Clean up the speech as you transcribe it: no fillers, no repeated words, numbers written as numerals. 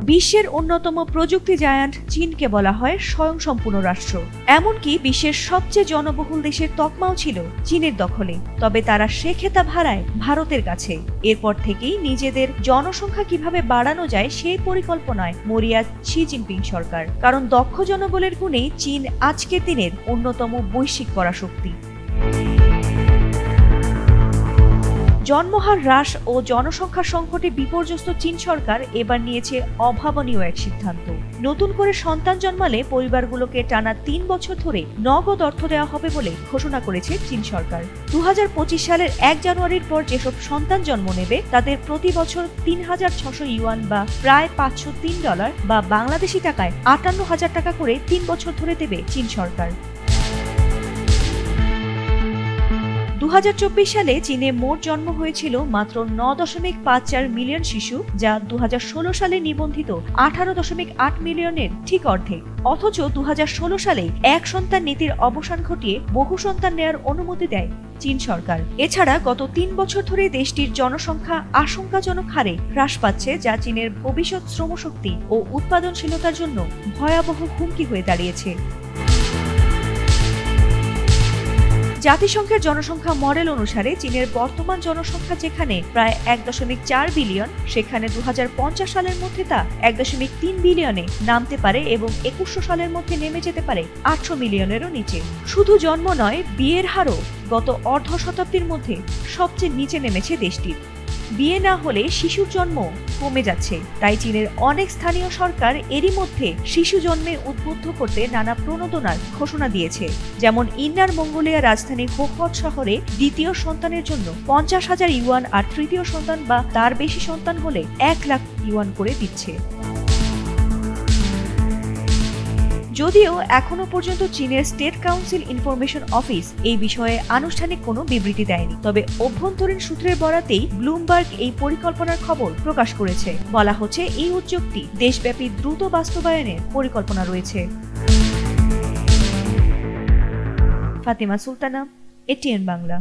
বিশ্বের অন্যতম প্রযুক্তি জায়ান্ট চীনকে বলা হয় স্বয়ংসম্পূর্ণ রাষ্ট্র। এমনকি বিশ্বের সবচেয়ে জনবহুল দেশের তকমাও ছিল চীনের দখলে। তবে তারা সে খেতাব হারায় ভারতের কাছে। এরপর থেকেই নিজেদের জনসংখ্যা কিভাবে বাড়ানো যায় সেই পরিকল্পনায় মরিয়া শি জিনপিং সরকার। কারণ দক্ষ জনবলের গুণেই চীন আজকের দিনের অন্যতম বৈশ্বিক পরাশক্তি। জন্মহার হ্রাস ও জনসংখ্যা সংকটে বিপর্যস্ত চীন সরকার এবার নিয়েছে অভাবনীয় এক সিদ্ধান্ত। নতুন করে সন্তান জন্মালে পরিবারগুলোকে টানা ৩ বছর ধরে নগদ অর্থ দেওয়া হবে বলে ঘোষণা করেছে চীন সরকার। ২০২৫ সালের ১ জানুয়ারির পর যেসব সন্তান জন্ম নেবে তাদের প্রতি বছর ৩,৬০০ ইউয়ান বা প্রায় $৫০৩ বা বাংলাদেশি টাকায় ৫৮,০০০ টাকা করে ৩ বছর ধরে দেবে চীন সরকার। ২০২৪ সালে চীনে মোট জন্ম হয়েছিল মাত্র ৯.৫৪ মিলিয়ন শিশু, যা ২০১৬ সালে নিবন্ধিত ১৮.৮ মিলিয়নের ঠিক অর্ধেক। অথচ ২০১৬ সালে এক সন্তান নীতির অবসান ঘটিয়ে বহু সন্তান নেয়ার অনুমতি দেয় চীন সরকার। এছাড়া গত ৩ বছর ধরে দেশটির জনসংখ্যা আশঙ্কাজনক হারে হ্রাস পাচ্ছে, যা চীনের ভবিষ্যৎ শ্রমশক্তি ও উৎপাদনশীলতার জন্য ভয়াবহ হুমকি হয়ে দাঁড়িয়েছে। জাতিসংঘের জনসংখ্যা মডেল অনুসারে চীনের বর্তমান জনসংখ্যা যেখানে প্রায় ১.৪ বিলিয়ন, সেখানে ২০৫০ সালের মধ্যে তা ১.৩ বিলিয়নে নামতে পারে এবং ২১০০ সালের মধ্যে নেমে যেতে পারে ৮০০ মিলিয়নেরও নিচে। শুধু জন্ম নয়, বিয়ের হারও গত অর্ধ শতাব্দীর মধ্যে সবচেয়ে নিচে নেমেছে দেশটির। বিয়ে না হলে শিশুর জন্ম কমে যাচ্ছে। তাই চীনের অনেক স্থানীয় সরকার এরই মধ্যে শিশু জন্মে উদ্বুদ্ধ করতে নানা প্রণোদনার ঘোষণা দিয়েছে। যেমন ইন্নার মঙ্গোলিয়া রাজধানী হোহট শহরে দ্বিতীয় সন্তানের জন্য ৫০,০০০ ইউয়ান আর তৃতীয় সন্তান বা তার বেশি সন্তান হলে ১ লাখ ইউয়ান করে দিচ্ছে। যদিও এখনো পর্যন্ত চীনের স্টেট কাউন্সিল ইনফরমেশন অফিস এই বিষয়ে আনুষ্ঠানিক কোনো বিবৃতি দেয়নি। তবে অভ্যন্তরীণ সূত্রের বরাতেই ব্লুমবার্গ এই পরিকল্পনার খবর প্রকাশ করেছে। বলা হচ্ছে এই উদ্যোগটি দেশব্যাপী দ্রুত বাস্তবায়নের পরিকল্পনা রয়েছে। ফাতিমা সুলতানা, এটিএন বাংলা।